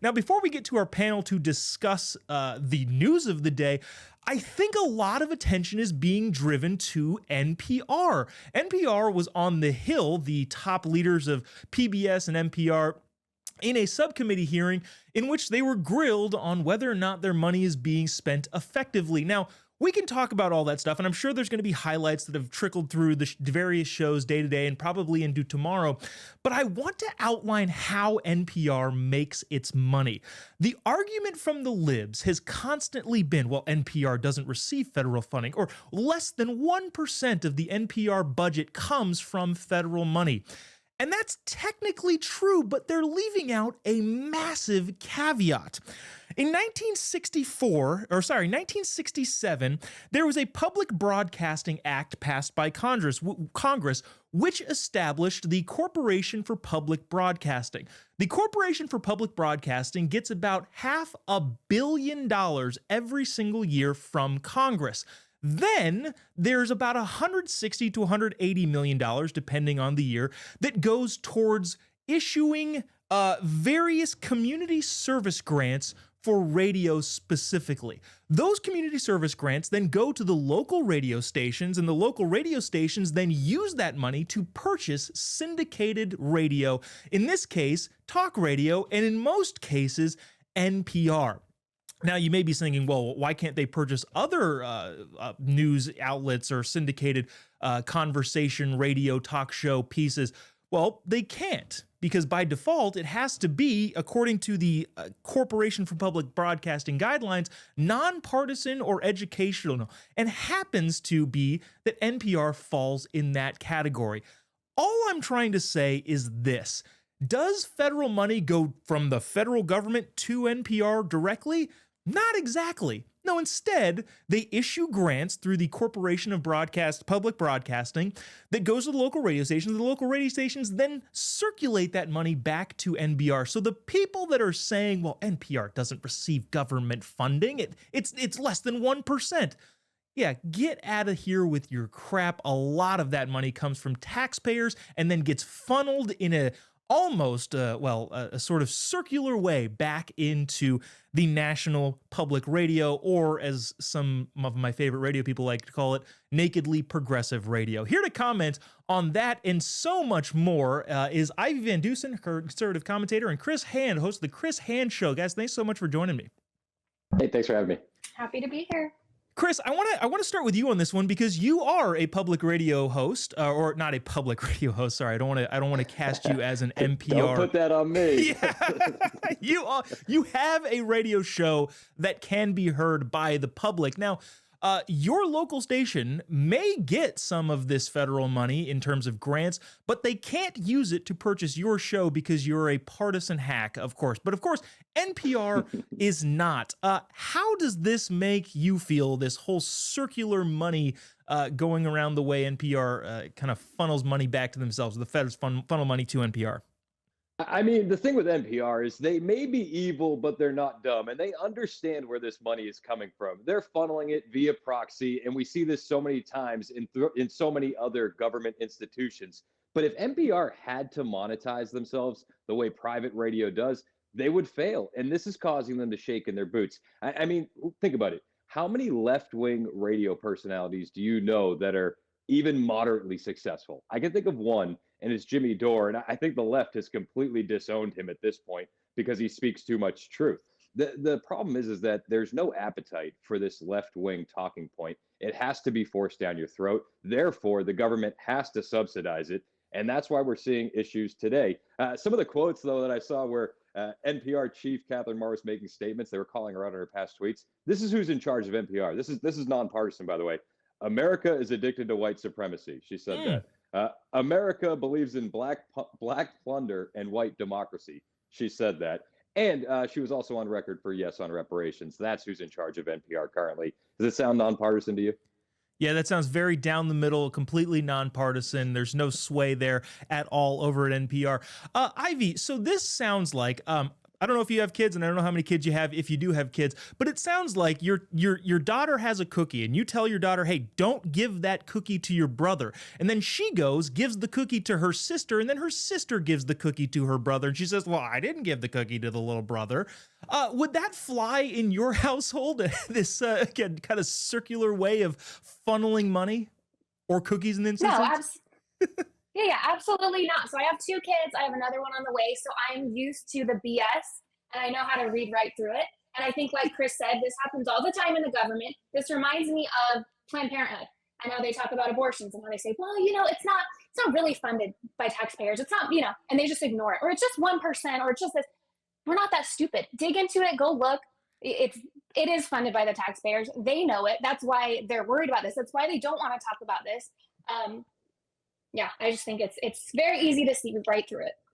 Now, before we get to our panel to discuss the news of the day, I think a lot of attention is being driven to NPR. NPR was on the Hill, the top leaders of PBS and NPR, in a subcommittee hearing in which they were grilled on whether or not their money is being spent effectively. Now, we can talk about all that stuff, and I'm sure there's going to be highlights that have trickled through the various shows day to day and probably into tomorrow. But I want to outline how NPR makes its money. The argument from the libs has constantly been, well, NPR doesn't receive federal funding, or less than 1% of the NPR budget comes from federal money. And that's technically true, but they're leaving out a massive caveat. In 1967, there was a Public Broadcasting Act passed by Congress, which established the Corporation for Public Broadcasting. The Corporation for Public Broadcasting gets about $500 million every single year from Congress. Then there's about $160 to $180 million, depending on the year, that goes towards issuing various community service grants for radio specifically. Those community service grants then go to the local radio stations, and the local radio stations then use that money to purchase syndicated radio, in this case, talk radio, and in most cases, NPR. Now, you may be thinking, well, why can't they purchase other news outlets or syndicated conversation radio talk show pieces? Well, they can't, because by default, it has to be, according to the Corporation for Public Broadcasting guidelines, nonpartisan or educational, and happens to be that NPR falls in that category. All I'm trying to say is this. Does federal money go from the federal government to NPR directly? Not exactly. No, instead, they issue grants through the Corporation of Public Broadcasting that goes to the local radio stations. The local radio stations then circulate that money back to NPR. So the people that are saying, well, NPR doesn't receive government funding, it's less than 1%. Yeah, get out of here with your crap. A lot of that money comes from taxpayers and then gets funneled in a sort of circular way back into the national public radio, or as some of my favorite radio people like to call it, nakedly progressive radio. Here to comment on that and so much more is Ivy Van Dusen, conservative commentator, and Chris Hand, host of the Chris Hand Show. Guys, thanks so much for joining me. Hey, thanks for having me. Happy to be here. Chris, I want to start with you on this one because you are a public radio host, or not a public radio host. Sorry, I don't want to cast you as an NPR. Don't put that on me. Yeah, you have a radio show that can be heard by the public. Now, your local station may get some of this federal money in terms of grants, but they can't use it to purchase your show because you're a partisan hack, of course. But of course, NPR is not. How does this make you feel, this whole circular money going around the way NPR kind of funnels money back to themselves? The feds funnel money to NPR. I mean, the thing with NPR is they may be evil, but they're not dumb, and they understand where this money is coming from. They're funneling it via proxy, and we see this so many times in so many other government institutions. But if NPR had to monetize themselves the way private radio does, they would fail, and this is causing them to shake in their boots. I mean, think about it. How many left-wing radio personalities do you know that are even moderately successful? I can think of one, and it's Jimmy Dore. And I think the left has completely disowned him at this point because he speaks too much truth. The problem is that there's no appetite for this left-wing talking point. It has to be forced down your throat. Therefore, the government has to subsidize it. And that's why we're seeing issues today. Some of the quotes, though, that I saw were NPR chief Catherine Marr was making statements. They were calling her out in her past tweets. This is who's in charge of NPR. This is nonpartisan, by the way. America is addicted to white supremacy. She said that. America believes in black plunder and white democracy. She said that. And she was also on record for yes on reparations. That's who's in charge of NPR currently. Does it sound nonpartisan to you? Yeah, that sounds very down the middle, completely nonpartisan. There's no sway there at all over at NPR. Ivy, so this sounds like I don't know if you have kids, and I don't know how many kids you have if you do have kids, but it sounds like your daughter has a cookie, and you tell your daughter, "Hey, don't give that cookie to your brother." And then she goes, gives the cookie to her sister, and then her sister gives the cookie to her brother, and she says, "Well, I didn't give the cookie to the little brother." Would that fly in your household? This again, kind of circular way of funneling money or cookies in this No, instance? yeah, absolutely not. So I have 2 kids, I have another one on the way, so I'm used to the BS, and I know how to read right through it, and I think like Chris said, this happens all the time in the government. This reminds me of Planned Parenthood. I know they talk about abortions and how they say, "Well, it's not really funded by taxpayers. It's not, and they just ignore it. Or it's just 1%, or it's just this." We're not that stupid. Dig into it, go look. It is funded by the taxpayers. They know it. That's why they're worried about this. That's why they don't want to talk about this. Yeah, I just think it's very easy to see right through it.